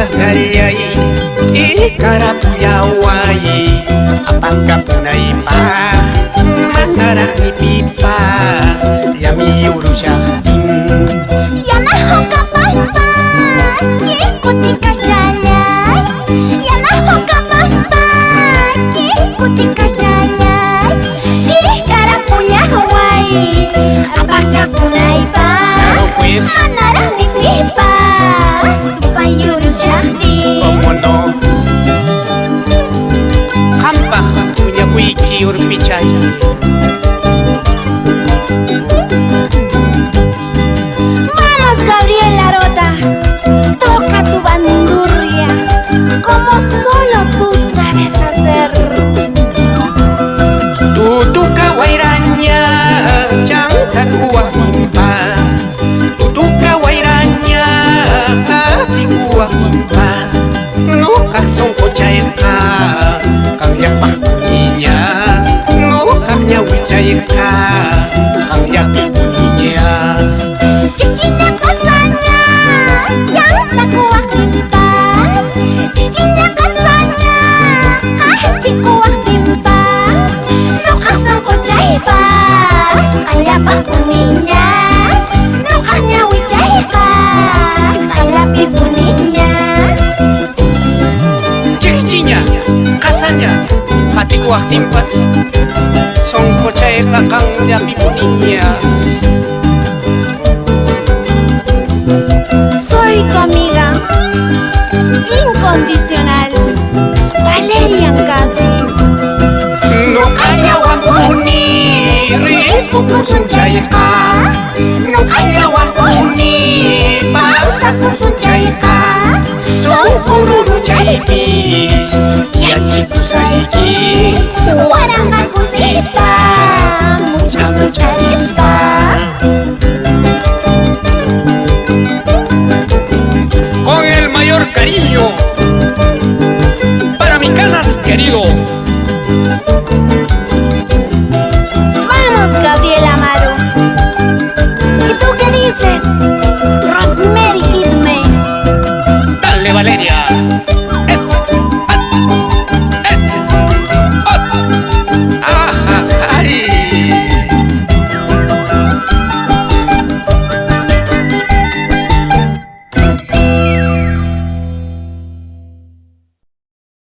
canas chayay Ikarapuyaway Apakapunaypaq Manaraq ni pipas Yami urushaqtin Yana hukapaypa Kikutika chalay Yana hukapaypa Kikutika chalay Ikarapuyaway Apakapunaypaq Claro pues Manaraq ni pipas Payurushaqtin ¿Cómo no? Qampaq puñakuyki urpichay Vamos, Gabriela Rota, toca tu bandurria como solo tú sabes hacer. Tutuka wairaña chansakuwaq impas Tutuka wairaña atikuwaq impas Nuqaq sunquchayqa qanllapaq puniñas Nuqaq ñawichayqa qanllapi puniñas Chichina pasaña, chansakuwaq impas. Chichina pasaña, atikuwaq impas. Nuqaq sunquchaypas, qanllapaq puniñas. Nuqaq ñawichayqa, qanllapi puniñas. Chiqchiña, qasaña, qatikuwaqtinpas sonqochayqa qanllapi puniñas Soy tu amiga incondicional, Valeria Ancasi. Nuqa ñawanpuni ripukusunchayqa Nuqa ñawanpuni pawsakusunchayqa Sunqururuchaypis yachikusayki Waranga kutita, mucha mucha rispa. Con el mayor cariño para mi canas querido